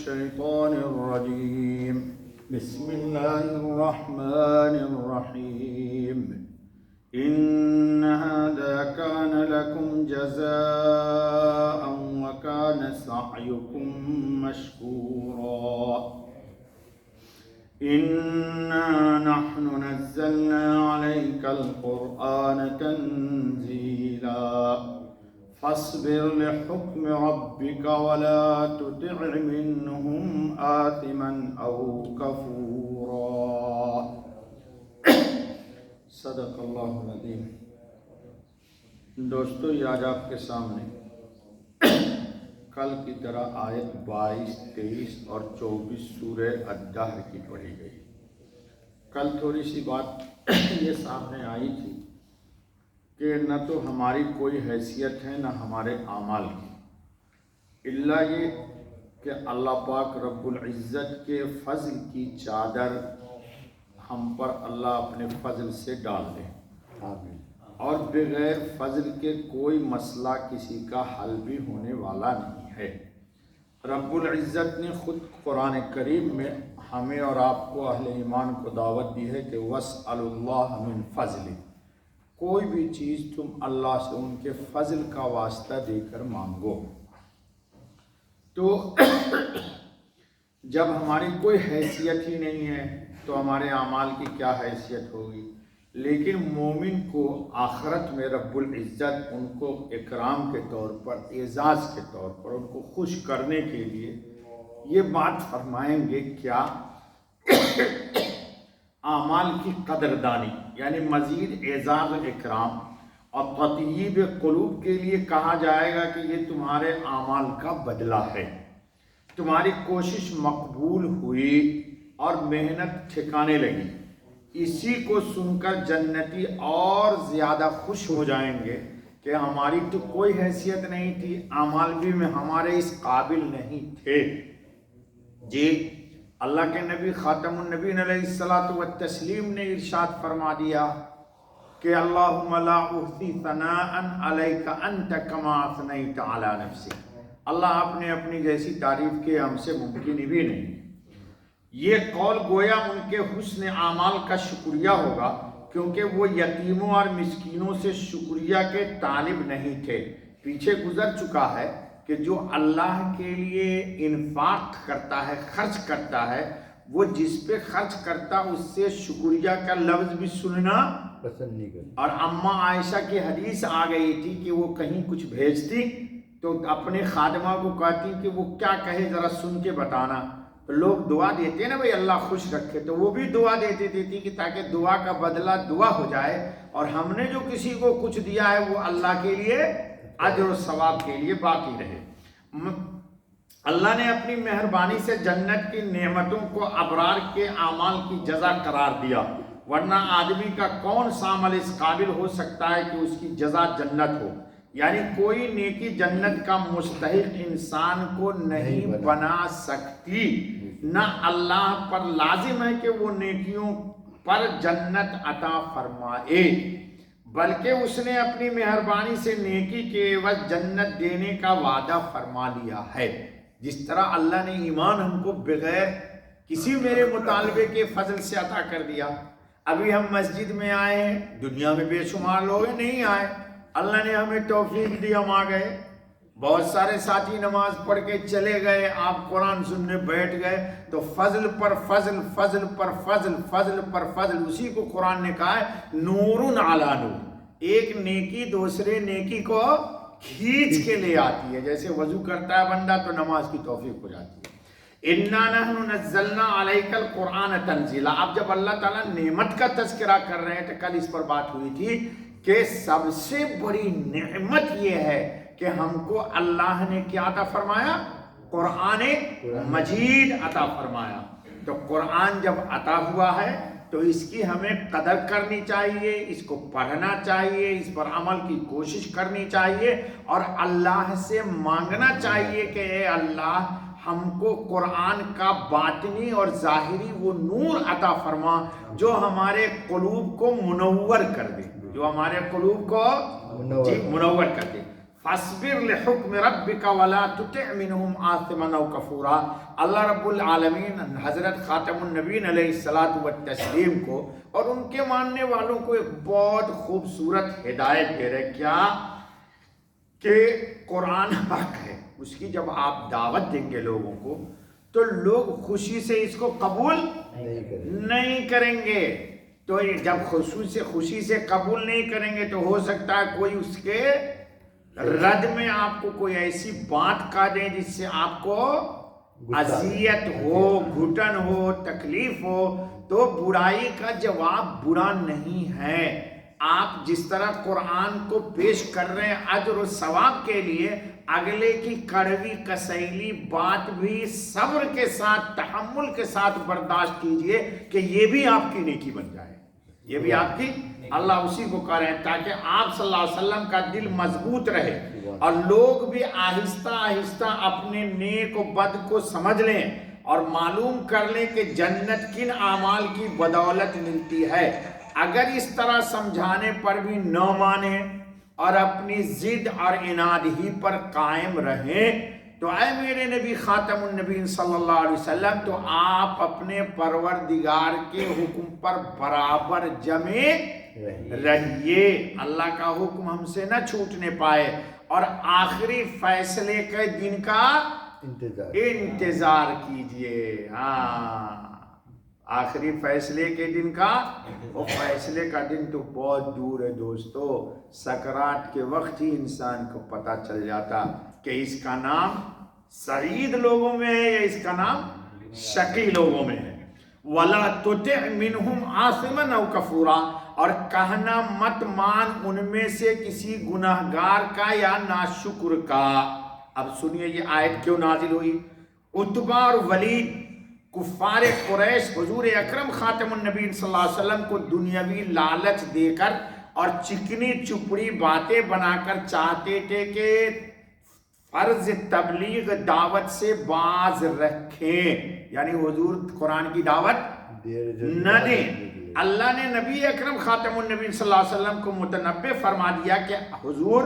الشيطان الرجيم بسم الله الرحمن الرحيم إن هذا كان لكم جزاء وكان سعيكم مشكورا إنا نحن نزلنا عليك القرآن تنزيلا فاصبر لحكم ربك ولا تطع منهم آثما أو كفورا صدق اللہ العظیم۔ دوستو، یہ آج آپ کے سامنے کل کی طرح آیت 22، 23 اور 24 سورہ الدہر کی پڑھی گئی۔ کل تھوڑی سی بات یہ سامنے آئی تھی کہ نہ تو ہماری کوئی حیثیت ہے نہ ہمارے اعمال کی، الا یہ کہ اللہ پاک رب العزت کے فضل کی چادر ہم پر اللہ اپنے فضل سے ڈال دے، آمین۔ اور بغیر فضل کے کوئی مسئلہ کسی کا حل بھی ہونے والا نہیں ہے۔ رب العزت نے خود قرآن کریم میں ہمیں اور آپ کو اہل ایمان کو دعوت دی ہے کہ وَاسْأَلُوا اللَّهَ مِنْ فَضْلِهِ، کوئی بھی چیز تم اللہ سے ان کے فضل کا واسطہ دے کر مانگو۔ تو جب ہماری کوئی حیثیت ہی نہیں ہے تو ہمارے اعمال کی کیا حیثیت ہوگی؟ لیکن مومن کو آخرت میں رب العزت ان کو اکرام کے طور پر، اعزاز کے طور پر ان کو خوش کرنے کے لیے یہ بات فرمائیں گے کیا؟ اعمال کی قدردانی، یعنی مزید اعزاز و اکرام اور تطیب قلوب کے لیے کہا جائے گا کہ یہ تمہارے اعمال کا بدلہ ہے، تمہاری کوشش مقبول ہوئی اور محنت ٹھکانے لگی۔ اسی کو سن کر جنتی اور زیادہ خوش ہو جائیں گے کہ ہماری تو کوئی حیثیت نہیں تھی، اعمال بھی میں ہمارے اس قابل نہیں تھے۔ جی، اللہ کے نبی خاتم النبیین علیہ الصلوۃ والتسلیم نے ارشاد فرما دیا کہ اللہم لا احصی ثناء علیک انت کما اثنیت علی نفسک، اللہ آپ نے اپنی جیسی تعریف کی ہم سے ممکن بھی نہیں۔ یہ قول گویا ان کے حسن اعمال کا شکریہ ہوگا، کیونکہ وہ یتیموں اور مسکینوں سے شکریہ کے طالب نہیں تھے۔ پیچھے گزر چکا ہے کہ جو اللہ کے لیے انفاق کرتا ہے، خرچ کرتا ہے، وہ جس پہ خرچ کرتا اس سے شکریہ کا لفظ بھی سننا پسند نہیں کرتا۔ اور اماں عائشہ کی حدیث آ گئی تھی کہ وہ کہیں کچھ بھیجتی تو اپنے خادمہ کو کہتی کہ وہ کیا کہے ذرا سن کے بتانا، تو لوگ دعا دیتے ہیں نا بھائی اللہ خوش رکھے، تو وہ بھی دعا دیتی تھی کہ تاکہ دعا کا بدلہ دعا ہو جائے، اور ہم نے جو کسی کو کچھ دیا ہے وہ اللہ کے لیے اجر و ثواب کے لیے باقی رہے۔ اللہ نے اپنی مہربانی سے جنت کی نعمتوں کو ابرار کے اعمال کی جزا قرار دیا، ورنہ آدمی کا کون سا عمل اس قابل ہو سکتا ہے کہ اس کی جزا جنت ہو؟ یعنی کوئی نیکی جنت کا مستحق انسان کو نہیں بنا سکتی، نہ اللہ پر لازم ہے کہ وہ نیکیوں پر جنت عطا فرمائے، بلکہ اس نے اپنی مہربانی سے نیکی کے عوض جنت دینے کا وعدہ فرما لیا ہے۔ جس طرح اللہ نے ایمان ہم کو بغیر کسی میرے مطالبے کے فضل سے عطا کر دیا۔ ابھی ہم مسجد میں آئے ہیں، دنیا میں بے شمار لوگ نہیں آئے، اللہ نے ہمیں توفیق دی، ہم آ گئے۔ بہت سارے ساتھی نماز پڑھ کے چلے گئے، آپ قرآن سننے بیٹھ گئے، تو فضل پر فضل، فضل پر فضل، فضل پر فضل۔ اسی کو قرآن نے کہا ہے نور علی نور، ایک نیکی دوسرے نیکی کو کھینچ کے لے آتی ہے۔ جیسے وضو کرتا ہے بندہ تو نماز کی توفیق ہو جاتی ہے۔ اِنَّا نَحْنُ نَزَّلْنَا عَلَيْكَ الْقُرْآنَ تَنزِيلًا۔ اب جب اللہ تعالیٰ نعمت کا تذکرہ کر رہے ہیں تو کل اس پر بات ہوئی تھی کہ سب سے بڑی نعمت یہ ہے کہ ہم کو اللہ نے کیا عطا فرمایا؟ قرآن مجید عطا فرمایا۔ تو قرآن جب عطا ہوا ہے تو اس کی ہمیں قدر کرنی چاہیے، اس کو پڑھنا چاہیے، اس پر عمل کی کوشش کرنی چاہیے، اور اللہ سے مانگنا چاہیے کہ اے اللہ ہم کو قرآن کا باطنی اور ظاہری وہ نور عطا فرما جو ہمارے قلوب کو منور کر دے، جو ہمارے قلوب کو منور کر دے۔ فاصبر لحکم ربک ولا تطع منهم آثما او کفورا۔ اللہ رب العالمین حضرت خاتم النبیین علیہ الصلاۃ والتسلیم کو اور ان کے ماننے والوں کو ایک بہت خوبصورت ہدایت دے رہے، کیا کہ قرآن حق ہے، اس کی جب آپ دعوت دیں گے لوگوں کو تو لوگ خوشی سے اس کو قبول نہیں کریں گے، تو جب خوشی سے قبول نہیں کریں گے تو ہو سکتا ہے کوئی اس کے رد میں آپ کو کوئی ایسی بات کہہ دے جس سے آپ کو اذیت ہو، گھٹن ہو، تکلیف ہو، تو برائی کا جواب برا نہیں ہے۔ آپ جس طرح قرآن کو پیش کر رہے ہیں اجر و ثواب کے لیے، اگلے کی کڑوی کسیلی بات بھی صبر کے ساتھ، تحمل کے ساتھ برداشت کیجئے کہ یہ بھی آپ کی نیکی بن جائے، یہ بھی آپ کی، اللہ اسی کو کہہ رہے ہیں تاکہ آپ صلی اللہ علیہ وسلم کا دل مضبوط رہے اور لوگ بھی آہستہ آہستہ اپنے نیک و بد کو سمجھ لیں اور معلوم کر لیں کہ جنت کن اعمال کی بدولت ملتی ہے۔ اگر اس طرح سمجھانے پر بھی نہ مانیں اور اپنی ضد اور عناد ہی پر قائم رہیں تو اے میرے نبی خاتم النبیین صلی اللہ علیہ وسلم، تو آپ اپنے پروردگار کے حکم پر برابر جمے رہیے، اللہ کا حکم ہم سے نہ چھوٹنے پائے، اور آخری فیصلے کے دن کا انتظار کیجئے۔ ہاں، آخری فیصلے کے دن کا، وہ فیصلے کا دن تو بہت دور ہے دوستو، سکرات کے وقت ہی انسان کو پتہ چل جاتا کہ اس کا نام سعید لوگوں میں ہے یا اس کا نام شقی لوگوں میں ہے۔ وَلَا تُطِعْ مِنْهُمْ عَاصِمًا أَوْ كَفُورًا، اور کہنا مت مان ان میں سے کسی گناہگار کا یا ناشکر کا۔ اب سنیے یہ آیت کیوں نازل ہوئی؟ عتبہ اور ولید کفار قریش حضور اکرم خاتم النبیین صلی اللہ علیہ وسلم کو دنیاوی لالچ دے کر اور چکنی چپڑی باتیں بنا کر چاہتے تھے کہ فرض تبلیغ دعوت سے باز رکھیں، یعنی حضور قرآن کی دعوت نہ دیں۔ اللہ نے نبی اکرم خاتم النبیین صلی اللہ علیہ وسلم کو متنبہ فرما دیا کہ حضور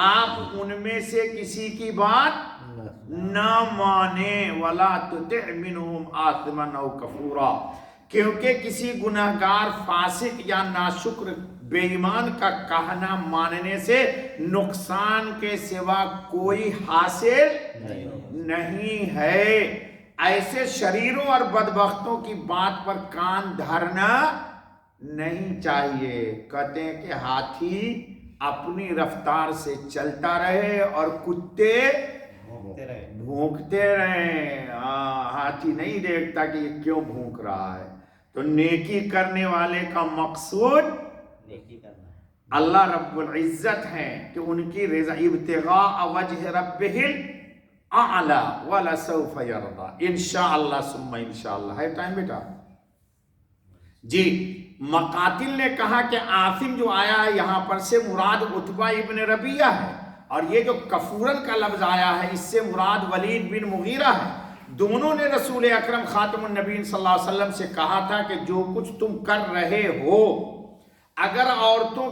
آپ ان میں سے کسی کی بات نہ مانیں، وَلَا تُطِعْ مِنْهُمْ آثِمًا أَوْ كَفُورًا، کیونکہ کسی گناہگار، فاسق یا ناشکر بے ایمان کا کہنا ماننے سے نقصان کے سوا کوئی حاصل نہیں ہے۔ ایسے شریروں اور بدبختوں کی بات پر کان دھرنا نہیں چاہیے۔ کہتے ہیں کہ ہاتھی اپنی رفتار سے چلتا رہے اور کتے بھونکتے رہیں، ہاتھی نہیں دیکھتا کہ یہ کیوں بھونک رہا ہے۔ تو نیکی کرنے والے کا مقصود اللہ رب العزت ہے کہ ان کی رضا، ابتغاء وجہ ربہ الاعلی ولسوف یرضی، انشاءاللہ ثم انشاءاللہ۔ ہے ٹائم بیٹا؟ جی، مقاتل نے کہا کہ آثم جو آیا ہے یہاں پر سے مراد عتبہ ابن ربیعہ ہے، اور یہ جو کفورن کا لفظ آیا ہے اس سے مراد ولید بن مغیرہ ہے۔ دونوں نے رسول اکرم خاتم النبیین صلی اللہ علیہ وسلم سے کہا تھا کہ جو کچھ تم کر رہے ہو اگر عورتوں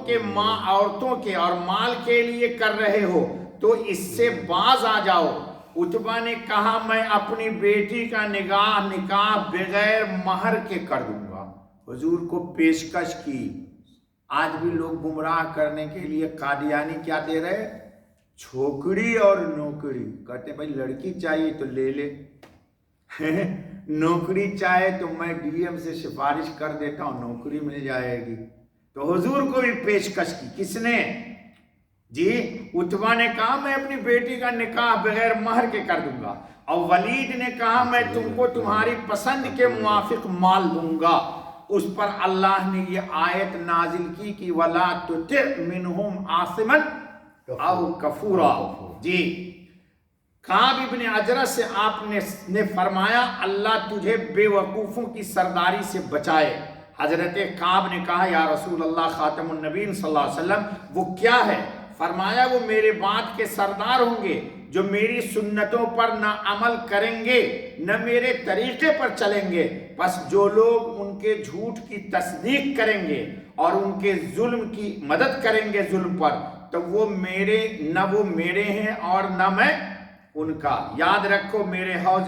کے اور مال کے لیے کر رہے ہو تو اس سے باز آ جاؤ۔ عتبہ نے کہا میں اپنی بیٹی کا نکاح بغیر مہر کے کر دوں گا، حضور کو پیشکش کی۔ آج بھی لوگ گمراہ کرنے کے لیے قادیانی کیا دے رہے؟ چھوکڑی اور نوکری۔ کہتے بھائی لڑکی چاہیے تو لے لے، نوکری چاہے تو میں ڈی ایم سے سفارش کر دیتا ہوں، نوکری مل جائے گی۔ تو حضور کو بھی پیشکش کی، کس نے؟ جی، عتبہ نے کہا میں اپنی بیٹی کا نکاح بغیر مہر کے کر دوں گا، اور ولید نے کہا میں تم کو تمہاری پسند کے موافق مال دوں گا۔ اس پر اللہ نے یہ آیت نازل کی کہ وَلَا تُطِعْ مِنْهُمْ عَاصِمًا أَوْ كَفُورًا۔ جی، کعب ابن عجرہ سے آپ نے فرمایا اللہ تجھے بے وقوفوں کی سرداری سے بچائے۔ حضرت کعب نے کہا یا رسول اللہ خاتم النبیین صلی اللہ علیہ وسلم وہ کیا ہے؟ فرمایا وہ میرے بعد کے سردار ہوں گے جو میری سنتوں پر نہ عمل کریں گے نہ میرے طریقے پر چلیں گے، بس جو لوگ ان کے جھوٹ کی تصدیق کریں گے اور ان کے ظلم کی مدد کریں گے ظلم پر، تو وہ میرے نہ وہ میرے ہیں اور نہ میں ان کا. یاد رکھو میرے حوض